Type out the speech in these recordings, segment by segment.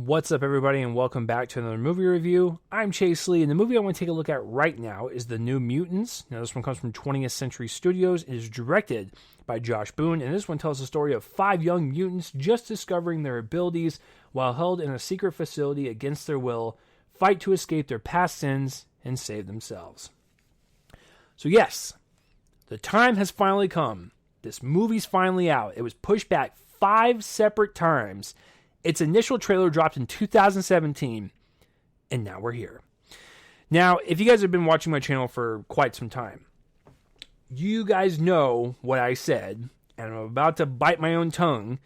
What's up, everybody, and welcome back to another movie review. I'm Chase Lee, and the movie I want to take a look at right now is the new Mutants. Now, this one comes from 20th Century Studios. It is directed by Josh Boone, and this one tells the story of 5 young mutants just discovering their abilities while held in a secret facility against their will, fight to escape their past sins, and save themselves. So yes, the time has finally come. This movie's finally out. It was pushed back 5 separate times. Its initial trailer dropped in 2017, and now we're here. Now, if you guys have been watching my channel for quite some time, you guys know what I said, and I'm about to bite my own tongue,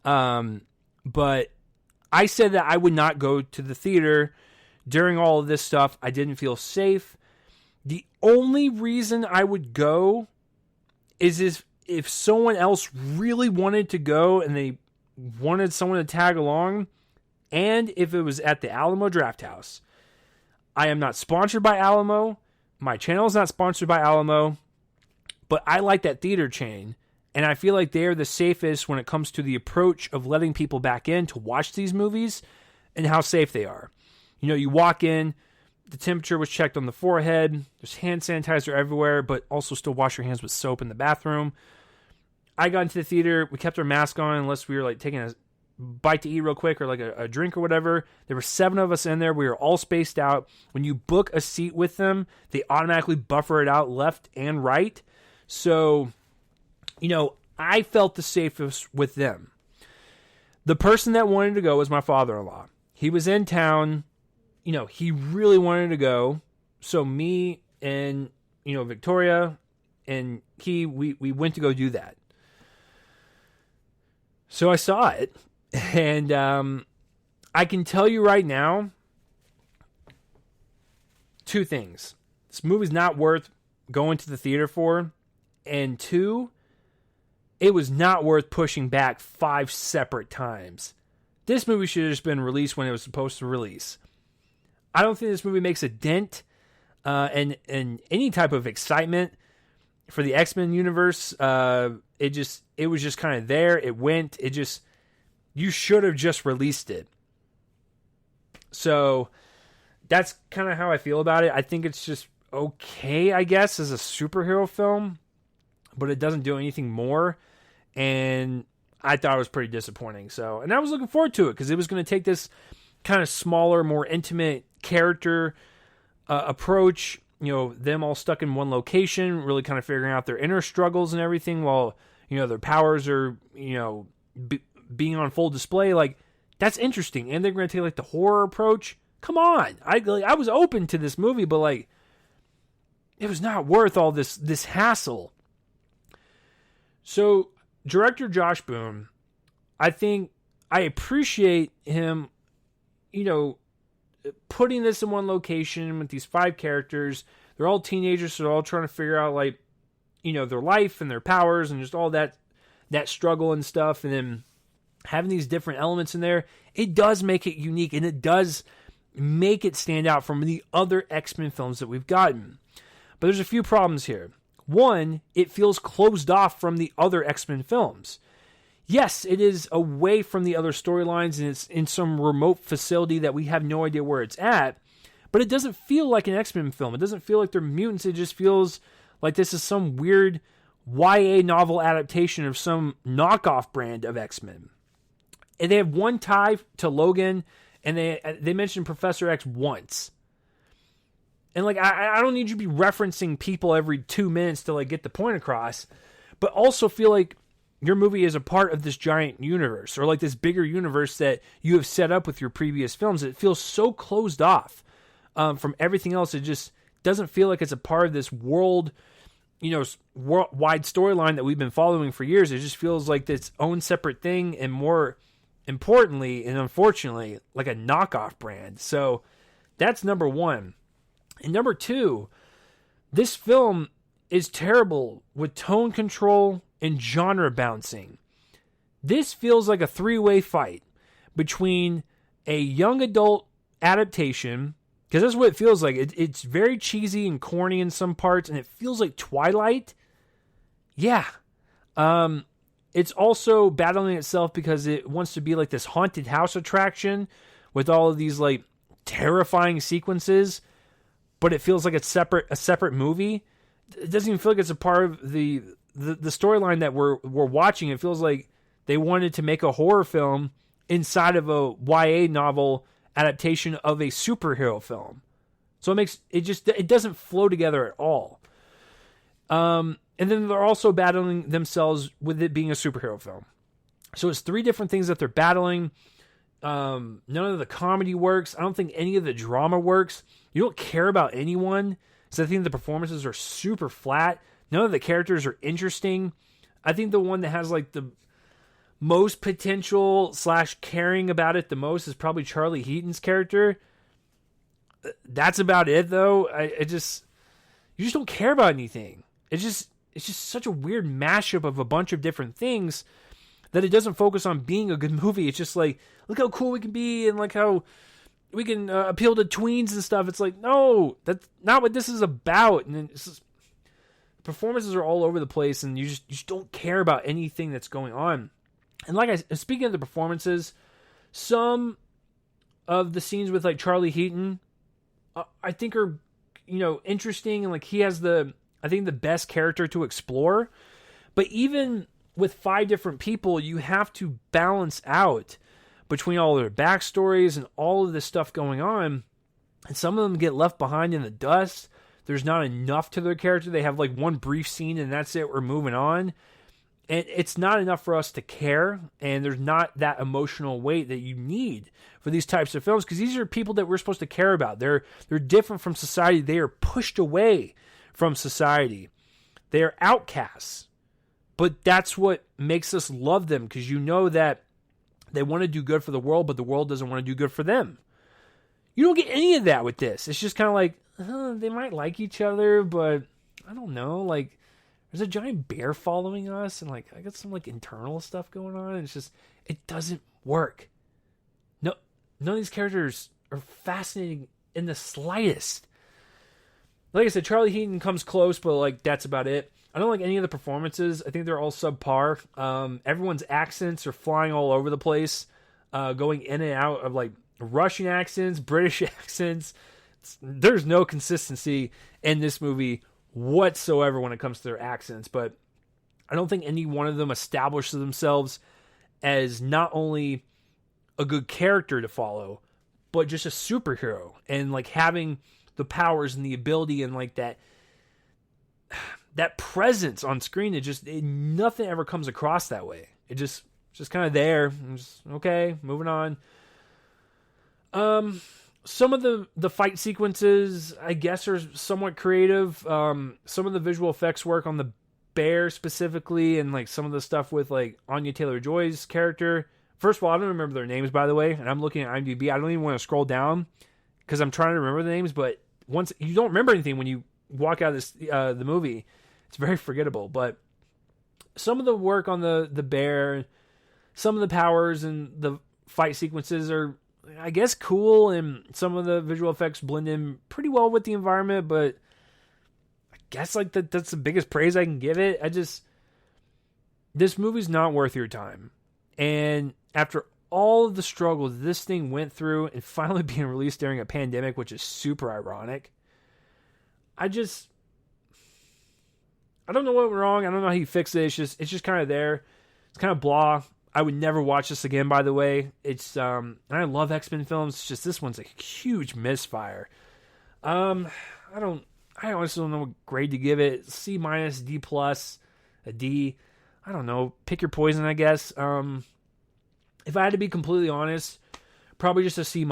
but I said that I would not go to the theater during all of this stuff. I didn't feel safe. The only reason I would go is if someone else really wanted to go and they wanted someone to tag along, and if it was at the Alamo Drafthouse. I am not sponsored by Alamo. My channel is not sponsored by Alamo, but I like that theater chain, and I feel like they are the safest when it comes to the approach of letting people back in to watch these movies and how safe they are. You know, you walk in, the temperature was checked on the forehead, there's hand sanitizer everywhere, but also still wash your hands with soap in the bathroom. I got into the theater, we kept our mask on unless we were like taking a bite to eat real quick or like a drink or whatever. There were 7 of us in there. We were all spaced out. When you book a seat with them, they automatically buffer it out left and right. So, you know, I felt the safest with them. The person that wanted to go was my father-in-law. He was in town. You know, he really wanted to go. So me and, Victoria and we went to go do that. So I saw it, and I can tell you right now 2 things. This movie's not worth going to the theater for, and 2, it was not worth pushing back 5 separate times. This movie should have just been released when it was supposed to release. I don't think this movie makes a dent in any type of excitement for the X-Men universe. It was just kind of there. It went. You should have just released it. So that's kind of how I feel about it. I think it's just okay, I guess, as a superhero film, but it doesn't do anything more. And I thought it was pretty disappointing. So, and I was looking forward to it because it was going to take this kind of smaller, more intimate character approach. Them all stuck in one location, really kind of figuring out their inner struggles and everything while, their powers are, being on full display. Like, that's interesting. And they're going to take, like, the horror approach. Come on. I was open to this movie, but, like, it was not worth all this hassle. So, director Josh Boone, I think I appreciate him, putting this in one location with these 5 characters. They're all teenagers, so they're all trying to figure out, like, their life and their powers and just all that struggle and stuff. And then having these different elements in there, it does make it unique, and it does make it stand out from the other X-Men films that we've gotten. But there's a few problems here. One, it feels closed off from the other X-Men films. Yes, it is away from the other storylines, and it's in some remote facility that we have no idea where it's at, but it doesn't feel like an X-Men film. It doesn't feel like they're mutants. It just feels like this is some weird YA novel adaptation of some knockoff brand of X-Men. And they have one tie to Logan, and they mentioned Professor X once. And, like, I don't need you to be referencing people every 2 minutes to, like, get the point across, but also feel like your movie is a part of this giant universe, or like this bigger universe that you have set up with your previous films. It feels so closed off from everything else. It just doesn't feel like it's a part of this world, worldwide storyline that we've been following for years. It just feels like its own separate thing, and more importantly, and unfortunately, like a knockoff brand. So that's number 1. And number 2, this film is terrible with tone control and genre bouncing. This feels like a 3-way fight between a young adult adaptation, because that's what it feels like. It's very cheesy and corny in some parts, and it feels like Twilight. Yeah. It's also battling itself because it wants to be like this haunted house attraction with all of these like terrifying sequences, but it feels like a separate movie. It doesn't even feel like it's a part of the storyline that we're watching. It feels like they wanted to make a horror film inside of a YA novel adaptation of a superhero film. So it doesn't flow together at all. And then they're also battling themselves with it being a superhero film. So it's three different things that they're battling. None of the comedy works. I don't think any of the drama works. You don't care about anyone. So I think the performances are super flat. None of the characters are interesting. I think the one that has like the most potential / caring about it the most is probably Charlie Heaton's character. That's about it though. You just don't care about anything. It's just such a weird mashup of a bunch of different things that it doesn't focus on being a good movie. It's just like, look how cool we can be and like how we can appeal to tweens and stuff. It's like, no, that's not what this is about. And then performances are all over the place, and you just don't care about anything that's going on. And speaking of the performances, some of the scenes with like Charlie Heaton, I think are, interesting, and like he has the best character to explore. But even with 5 different people, you have to balance out between all their backstories and all of this stuff going on. And some of them get left behind in the dust. There's not enough to their character. They have like one brief scene and that's it. We're moving on. And it's not enough for us to care. And there's not that emotional weight that you need for these types of films. Because these are people that we're supposed to care about. They're different from society. They are pushed away from society. They are outcasts. But that's what makes us love them, because you know that they want to do good for the world, but the world doesn't want to do good for them. You don't get any of that with this. It's just kind of like, they might like each other, but I don't know. Like, there's a giant bear following us, and like I got some like internal stuff going on. And it's just, it doesn't work. No, none of these characters are fascinating in the slightest. Like I said, Charlie Heaton comes close, but like that's about it. I don't like any of the performances. I think they're all subpar. Everyone's accents are flying all over the place, going in and out of like Russian accents, British accents. There's no consistency in this movie whatsoever when it comes to their accents, but I don't think any one of them establishes themselves as not only a good character to follow, but just a superhero, and like having the powers and the ability and like that presence on screen. Nothing ever comes across that way. It just kind of there. Just, okay, moving on. Some of the fight sequences, I guess, are somewhat creative. Some of the visual effects work on the bear specifically, and like some of the stuff with like Anya Taylor-Joy's character. First of all, I don't remember their names, by the way, and I'm looking at IMDb. I don't even want to scroll down because I'm trying to remember the names, but once you don't remember anything when you walk out of the movie, it's very forgettable. But some of the work on the bear, some of the powers and the fight sequences are, I guess, cool, and some of the visual effects blend in pretty well with the environment, but I guess like that's the biggest praise I can give it. This movie's not worth your time. And after all of the struggles this thing went through and finally being released during a pandemic, which is super ironic, I don't know what went wrong. I don't know how he fixed it. It's just kind of there. It's kind of blah. I would never watch this again, by the way. It's I love X-Men films. It's just this one's a huge misfire. I honestly don't know what grade to give it. C-, D+, a D. I don't know. Pick your poison, I guess. If I had to be completely honest, probably just a C-.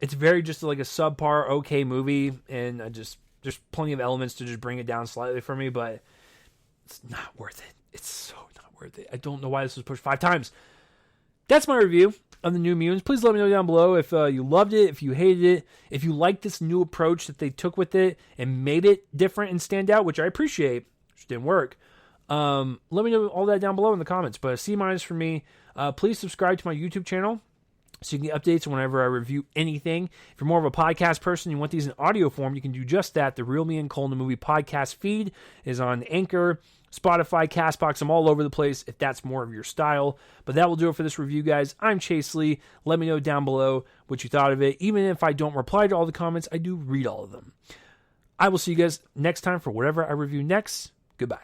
It's very just like a subpar okay movie, and there's plenty of elements to just bring it down slightly for me, but it's not worth it. It's so not worth it. I don't know why this was pushed 5 times. That's my review of the New Mutants. Please let me know down below if you loved it, if you hated it, if you liked this new approach that they took with it and made it different and stand out, which I appreciate. Which didn't work. Let me know all that down below in the comments. But a C- for me. Please subscribe to my YouTube channel so you can get updates whenever I review anything. If you're more of a podcast person, you want these in audio form, you can do just that. The Real Me and Cole in the Movie podcast feed is on Anchor, Spotify, Castbox, I'm all over the place if that's more of your style. But that will do it for this review, guys. I'm Chase Lee. Let me know down below what you thought of it. Even if I don't reply to all the comments, I do read all of them. I will see you guys next time for whatever I review next. Goodbye.